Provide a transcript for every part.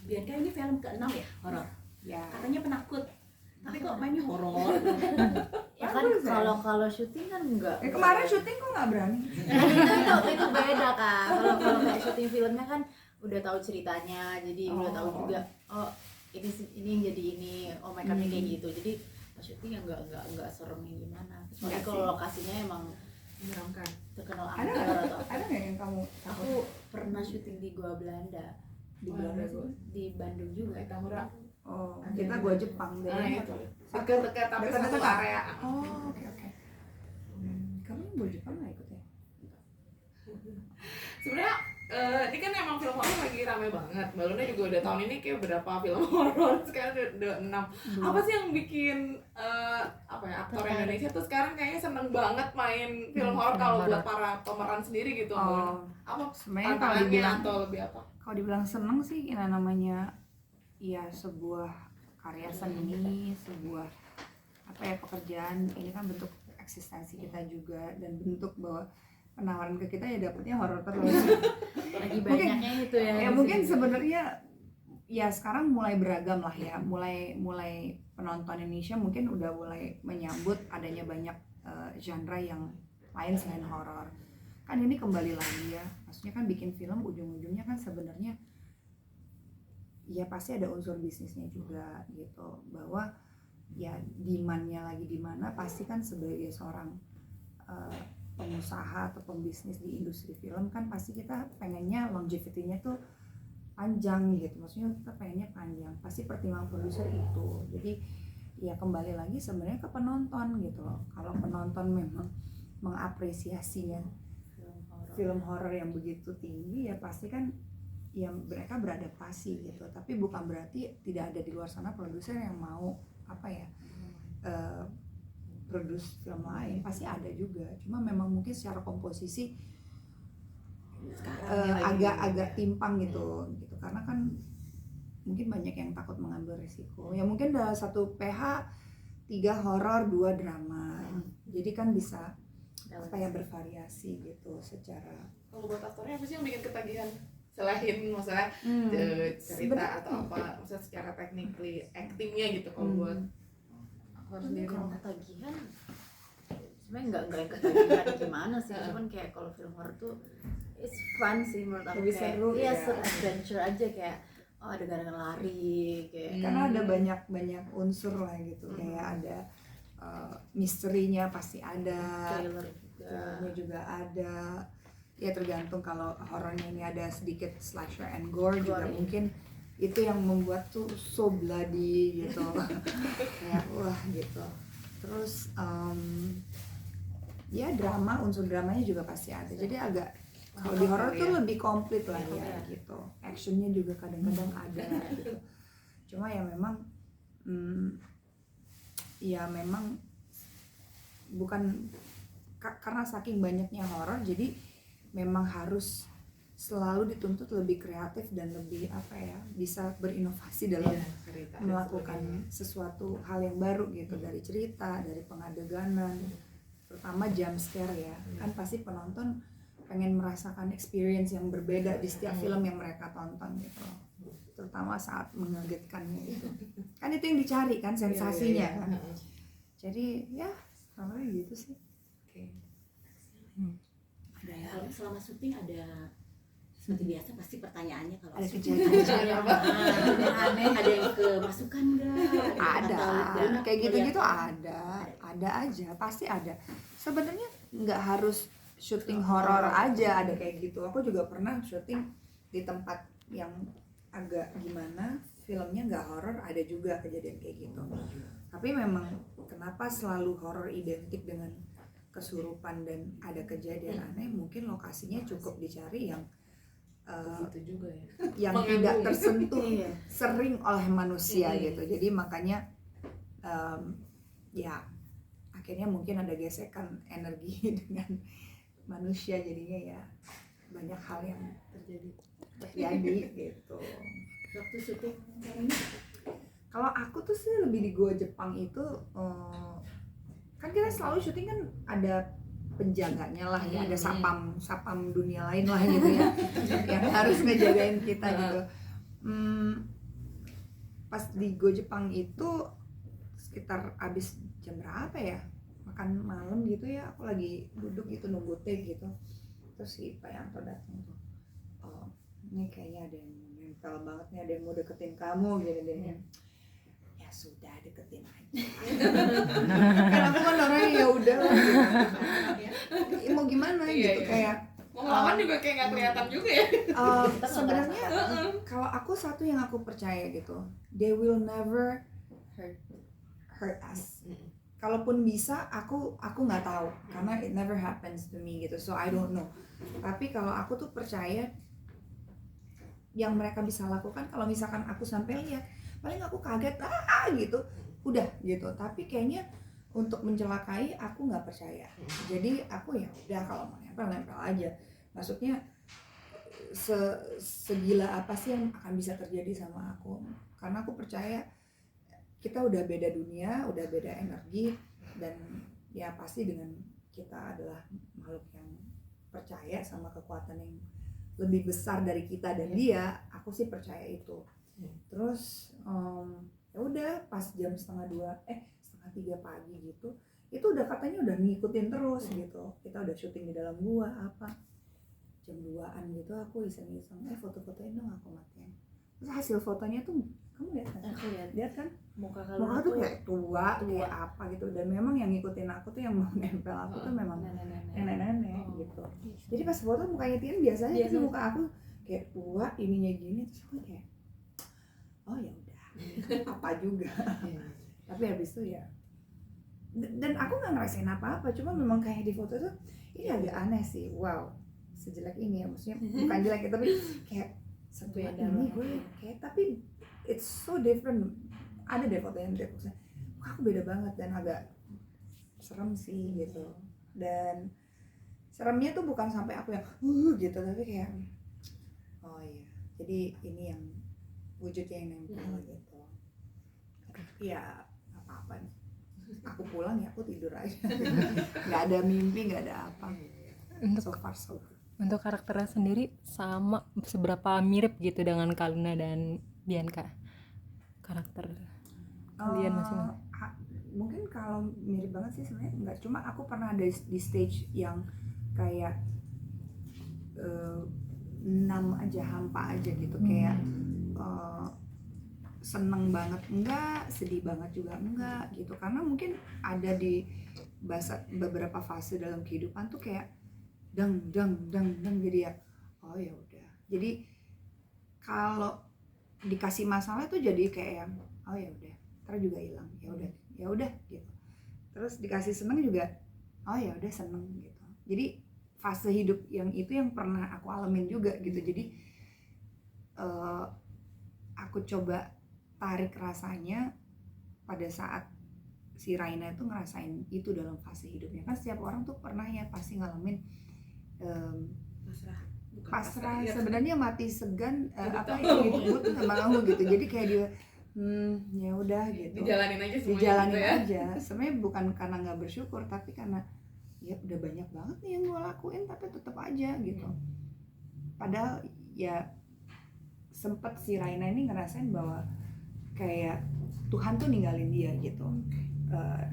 Bianca ini film ke-6 ya horor. Ya. Katanya penakut. Tapi kok mainnya horor. Ya kan kalau syuting kan enggak. Kemarin syuting kok nggak berani? itu beda kan. Kalau kayak syuting filmnya kan udah tahu ceritanya, jadi udah tahu juga. Oh ini yang jadi ini. Oh makeupnya kayak gitu. Jadi pas syuting ya enggak serem yang gimana. Kecuali kalau lokasinya emang menyeramkan, terkenal Ada angker nggak? atau apa. Ada nggak yang kamu? Aku pernah syuting di Goa Belanda. Di Belanda tuh? Di Bandung juga. Tahura. Oh, kita gua Jepang deh. Itu. Dekat-dekat tapi satu Dekat-dekat. area. Oh, oke. Kamu yang gua Jepang nggak ikut ya? Sebenarnya ini kan emang film horor lagi rame banget. Balonnya juga udah tahun ini kayak berapa film horor, sekarang udah 6. Apa sih yang bikin aktor Indonesia tuh sekarang kayaknya seneng banget main film horor kalau buat para pemeran sendiri gitu. Apa Sebenarnya kalau tantangannya dibilang atau lebih apa? Kalau dibilang seneng sih, ini namanya ya sebuah karya seni, sebuah pekerjaan. Ini kan bentuk eksistensi kita juga dan bentuk bahwa penawaran ke kita ya dapetnya horor terus. Lagi banyaknya itu ya. Ya mungkin sebenarnya ya sekarang mulai beragam lah ya, mulai penonton Indonesia mungkin udah mulai menyambut adanya banyak genre yang lain selain horor. Kan ini kembali lagi ya, maksudnya kan bikin film ujung-ujungnya kan sebenarnya ya pasti ada unsur bisnisnya juga gitu, bahwa ya demand-nya lagi di mana, pasti kan sebagai seorang pengusaha atau pembisnis di industri film kan pasti kita pengennya longevity-nya tuh panjang gitu, maksudnya kita pengennya panjang, pasti pertimbangan produser itu. Jadi ya kembali lagi sebenarnya ke penonton gitu loh. Kalau penonton memang mengapresiasinya film horor yang begitu tinggi ya pasti kan ya mereka beradaptasi gitu. Tapi bukan berarti tidak ada di luar sana produser yang mau produce film lain, pasti ada juga. Cuma memang mungkin secara komposisi agak timpang gitu karena kan mungkin banyak yang takut mengambil risiko. Ya mungkin dalam satu PH 3 horor 2 drama. Jadi kan bisa bervariasi gitu secara. Kalau buat aktornya apa sih yang bikin ketagihan? Selain masalah cerita atau apa, maksudnya secara technically actingnya gitu kalau buat aktor sendiri. Kalau ketagihan sebenarnya nggak yang ketagihan gimana sih, cuman kayak kalau film horor tuh it's fun sih menurut aku, lebih kayak seru iya ya. adventure aja, kayak ada adegan lari kayak Karena ada banyak unsur lah gitu, kayak ada misterinya pasti ada, trailer trailernya juga ada. Ya tergantung, kalau horornya ini ada sedikit slasher and gore juga ya. mungkin itu yang membuat tuh so bloody gitu. Kayak wah gitu. Terus ya drama, unsur dramanya juga pasti ada. Jadi agak kalau di horor tuh lebih komplit lah ya gitu. Actionnya juga kadang-kadang ada gitu. Cuma ya memang bukan karena saking banyaknya horor, jadi memang harus selalu dituntut lebih kreatif dan lebih bisa berinovasi dalam melakukan sesuatu hal yang baru gitu, dari cerita, dari pengadeganan, terutama jump scare ya. Kan pasti penonton pengen merasakan experience yang berbeda di setiap film yang mereka tonton gitu, terutama saat mengagetkannya itu. Kan itu yang dicari kan, sensasinya kan. Jadi ya sama gitu sih. Ada ya, kalau selama syuting ada seperti biasa pasti pertanyaannya kalau Ada syuting kejadian aneh, ada yang kemasukan nggak? Ada kayak gitu-gitu, ada aja, pasti ada. Sebenarnya nggak harus syuting horor aja ada kayak gitu. Aku juga pernah syuting di tempat yang agak gimana, filmnya nggak horor, ada juga kejadian kayak gitu. Tapi memang kenapa selalu horor identik dengan kesurupan dan ada kejadian aneh, mungkin lokasinya cukup dicari yang itu juga ya. yang tidak tersentuh sering oleh manusia gitu. Jadi makanya ya akhirnya mungkin ada gesekan energi dengan manusia, jadinya ya banyak hal yang terjadi gitu. waktu syuting ini. Kalau aku tuh sih lebih di Goa Jepang itu kan kita selalu syuting kan ada penjaganya lah ya, ada sapam dunia lain lah gitu ya yang harus ngejagain kita gitu. pas di Go Jepang itu sekitar abis jam berapa ya, makan malam gitu ya, aku lagi duduk gitu nunggu teh gitu, terus si Pak Yanto datang tuh, oh ini kayaknya ada yang nempel banget nih, ada yang mau deketin kamu gitu deh. Ya sudah, deketin aja. Kan aku kan orangnya ya udah lah gitu. Mau gimana gitu kayak mau ngelawan juga kayak nggak kelihatan juga ya. Sebenarnya kalau aku satu yang aku percaya gitu, they will never hurt us. Kalaupun bisa, aku nggak tahu karena it never happens to me gitu, so I don't know. Tapi kalau aku tuh percaya yang mereka bisa lakukan, kalau misalkan aku sampai lihat, paling aku kaget gitu, udah gitu. Tapi kayaknya untuk mencelakai aku nggak percaya. Jadi aku ya udah, kalau mau nempel aja. Maksudnya segila apa sih yang akan bisa terjadi sama aku? Karena aku percaya kita udah beda dunia, udah beda energi, dan ya pasti dengan kita adalah makhluk yang percaya sama kekuatan yang lebih besar dari kita dan dia, aku sih percaya itu. Terus ya udah pas jam 2:30 pagi gitu, itu udah katanya udah ngikutin terus gitu. Kita udah syuting di dalam gua apa jam 2-an gitu, aku iseng-iseng foto-fotoin dong aku matiin. Terus hasil fotonya tuh kamu lihat kan? Aku lihat kan? Muka Tuh kayak tua, kayak apa gitu. Dan memang yang ngikutin aku tuh, yang mau nempel aku tuh memang nenek-nenek gitu. Jadi pas foto mukanya Tian biasanya tuh muka aku kayak tua, ininya gini, terus aku kayak oh ya udah, apa juga. Tapi habis itu ya, dan aku nggak ngerasain apa-apa, cuma memang kayak di foto tuh ini agak aneh sih. Wow, sejelek ini ya, maksudnya bukan jelek ya, tapi kayak setua ini gue kayak, tapi it's so different. Ada deh foto yang maksudnya aku beda banget dan agak serem sih gitu. Dan seremnya tuh bukan sampai aku yang gitu, tapi kayak oh iya, jadi ini yang wujudnya yang nempel gitu. Ya apa-apa nih, aku pulang ya aku tidur aja. Nggak ada mimpi, nggak ada apa. So far so good. Untuk karakternya sendiri sama seberapa mirip gitu dengan Kaluna dan Bianca, karakter kalian masing-masing? Mungkin kalau mirip banget sih sebenarnya enggak, cuma aku pernah ada di stage yang kayak 6 aja, hampa aja gitu, kayak seneng banget enggak, sedih banget juga enggak gitu. Karena mungkin ada di beberapa fase dalam kehidupan tuh kayak dang jadi ya oh ya udah. Jadi kalau dikasih masalah tuh jadi kayak oh ya udah, ntar juga hilang, ya udah gitu. Terus dikasih seneng juga oh ya udah, seneng gitu. Jadi fase hidup yang itu yang pernah aku alamin juga gitu. Jadi aku coba tarik rasanya pada saat si Raina itu ngerasain itu dalam fase hidupnya. Kan setiap orang tuh pernah ya pasti ngalamin pasrah sebenarnya, mati segan, apa itu sama kamu gitu. Jadi kayak dia ya udah gitu, dijalanin aja semuanya, dijalanin gitu ya. aja. Sebenarnya bukan karena nggak bersyukur, tapi karena ya udah banyak banget nih yang gue lakuin tapi tetap aja gitu. Padahal ya sempet si Raina ini ngerasain bahwa kayak Tuhan tuh ninggalin dia gitu.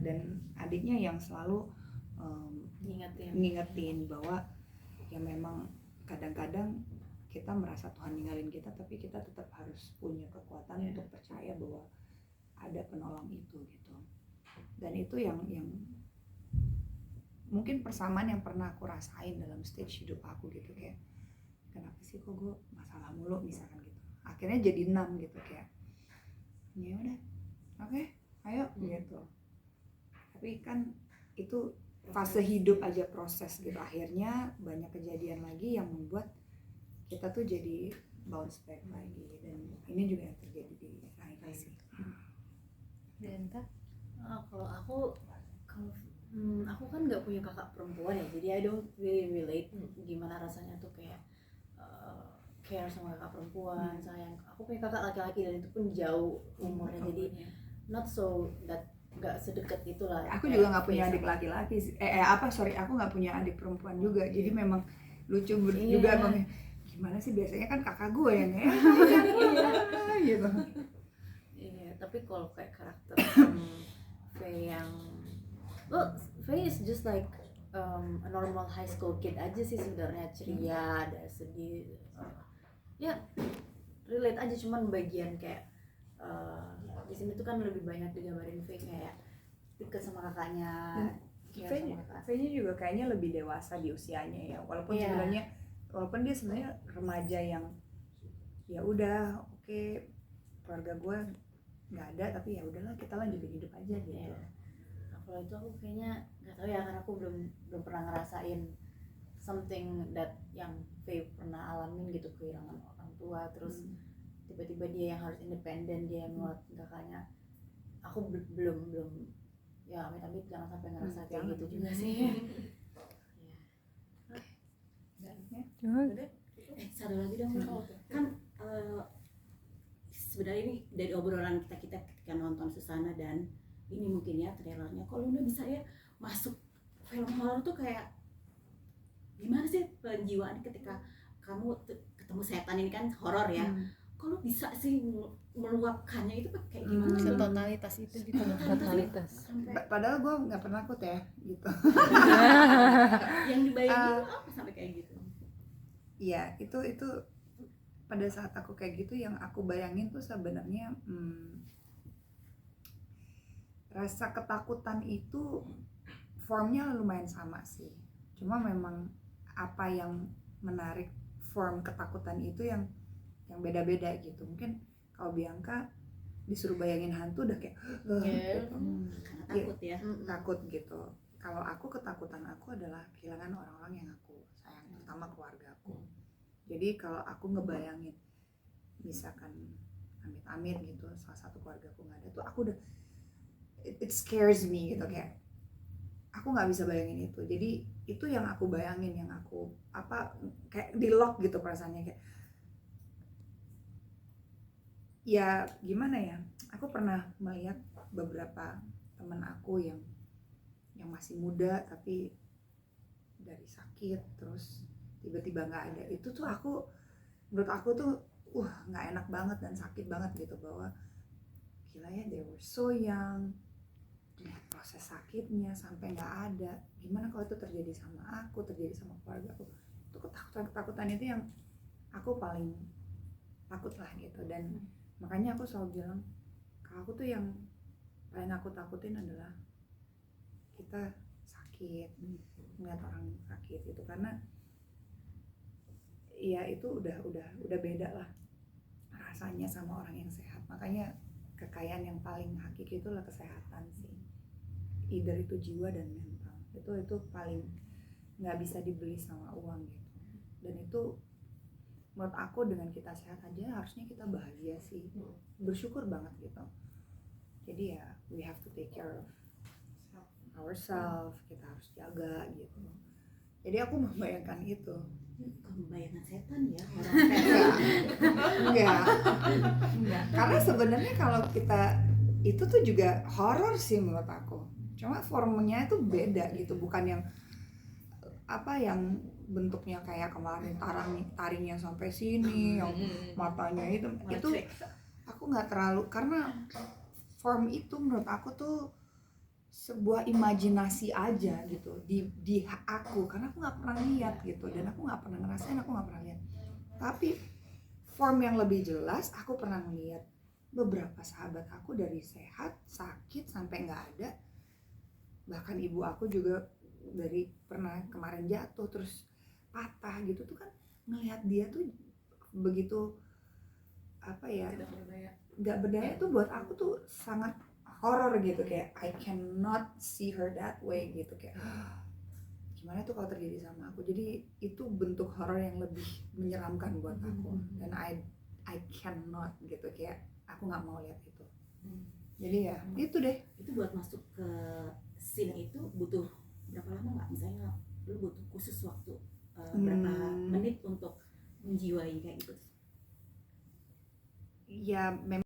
Dan adiknya yang selalu ngingetin bahwa ya memang kadang-kadang kita merasa Tuhan ninggalin kita, tapi kita tetap harus punya kekuatan untuk percaya bahwa ada penolong itu gitu. Dan itu yang mungkin persamaan yang pernah aku rasain dalam stage hidup aku gitu, kayak kenapa sih kok gue masalah mulu misalkan gitu. Akhirnya jadi 6 gitu, kayak ya udah oke, ayo gitu. Tapi kan itu fase hidup aja, proses gitu. Akhirnya banyak kejadian lagi yang membuat kita tuh jadi bounce back lagi, dan ini juga yang terjadi di Raina sih. Dan kalau aku kan nggak punya kakak perempuan ya, jadi I don't really relate gimana rasanya tuh kayak care sama kakak perempuan, sayang. Aku punya kakak laki-laki dan itu pun jauh umurnya, jadi not so that nggak sedekat itulah. Aku juga nggak punya adik laki-laki sih. Aku nggak punya adik perempuan juga, jadi memang lucu juga emang. Gimana sih, biasanya kan kakak gue yang gitu. kalau kayak karakter Faye yang Faye is just like a normal high school kid aja sih sebenarnya, ceria, ada sedih, ya relate aja, cuman bagian kayak di sini tuh kan lebih banyak digambarin Faye kayak deket sama kakaknya. Faye-nya juga kayaknya lebih dewasa di usianya ya, walaupun Iya. sebenarnya walaupun dia sebenarnya remaja yang ya udah oke, keluarga gue nggak ada tapi ya udahlah kita lanjutin hidup aja gitu. Iya. Nah, kalau itu aku kayaknya nggak tahu ya, karena aku belum pernah ngerasain something that yang Faye pernah alamin gitu, kehilangan orang tua, terus tiba-tiba dia yang harus independen, dia yang nguatin kakaknya. Aku belum ya, amit-amit jangan sampai ngerasa kayak jangan. gitu juga sih. Satu lagi dong, kan sebenarnya ini dari obrolan kita ketika nonton Susana dan ini mungkin ya trailernya, kalau Luna bisa ya masuk film horor tuh kayak gimana sih penjiwaan ketika kamu ketemu setan ini kan horor ya, kalau bisa sih meluapkannya itu kayak gimana? Setotalitas itu gitu. Totalitas. Sampai Padahal gue nggak pernah takut ya gitu. yang dibayangin itu apa sampai kayak gitu? Iya, itu pada saat aku kayak gitu yang aku bayangin tuh sebenarnya rasa ketakutan itu formnya lumayan sama sih. Cuma memang apa yang menarik form ketakutan itu yang beda-beda gitu. Mungkin kalau Bianca disuruh bayangin hantu udah kayak gitu. Karena takut ya. Takut gitu. Kalau aku, ketakutan aku adalah kehilangan orang-orang yang aku sayang, terutama keluarga aku. Jadi kalau aku ngebayangin misalkan amit-amit gitu salah satu keluarga aku nggak ada tuh, aku udah it scares me gitu, kayak aku nggak bisa bayangin itu. Jadi itu yang aku bayangin, yang aku kayak di lock gitu perasaannya, kayak ya gimana ya, aku pernah melihat beberapa teman aku yang masih muda tapi dari sakit terus tiba-tiba nggak ada. Itu tuh menurut aku tuh nggak enak banget dan sakit banget gitu, bahwa gila ya, they were so young, lihat proses sakitnya sampai nggak ada. Gimana kalau itu terjadi sama aku, terjadi sama keluarga aku? Itu ketakutan itu yang aku paling takut lah gitu. Dan makanya aku selalu bilang, kalau aku tuh yang paling aku takutin adalah kita sakit, ngeliat orang sakit itu, karena ya itu udah beda lah rasanya sama orang yang sehat. Makanya kekayaan yang paling hakiki itulah kesehatan sih, either itu jiwa dan mental. Itu paling nggak bisa dibeli sama uang gitu. Dan itu menurut aku dengan kita sehat aja harusnya kita bahagia sih, bersyukur banget gitu. Jadi ya we have to take care of ourselves, kita harus jaga gitu. Jadi aku membayangkan itu. Bukan bayangan setan ya, orang Enggak. Karena sebenarnya kalau kita itu tuh juga horor sih menurut aku. Cuma formnya itu beda gitu, bukan yang yang bentuknya kayak kemarin taringnya sampai sini, yang matanya itu aku nggak terlalu, karena form itu menurut aku tuh sebuah imajinasi aja gitu di aku, karena aku nggak pernah lihat gitu, dan aku nggak pernah ngerasain, aku nggak pernah lihat. Tapi form yang lebih jelas aku pernah ngeliat beberapa sahabat aku dari sehat sakit sampai nggak ada, bahkan ibu aku juga dari pernah kemarin jatuh terus patah gitu tuh, kan ngelihat dia tuh begitu nggak berdaya tuh buat aku tuh sangat horror gitu, kayak I cannot see her that way gitu, kayak gimana tuh kalau terjadi sama aku. Jadi itu bentuk horror yang lebih menyeramkan buat aku, dan I cannot gitu, kayak aku nggak mau lihat itu. Jadi ya itu deh. Itu buat masuk ke scene itu butuh berapa lama nggak? Misalnya lu butuh khusus waktu berapa menit untuk menjiwai kayak gitu? Ya memang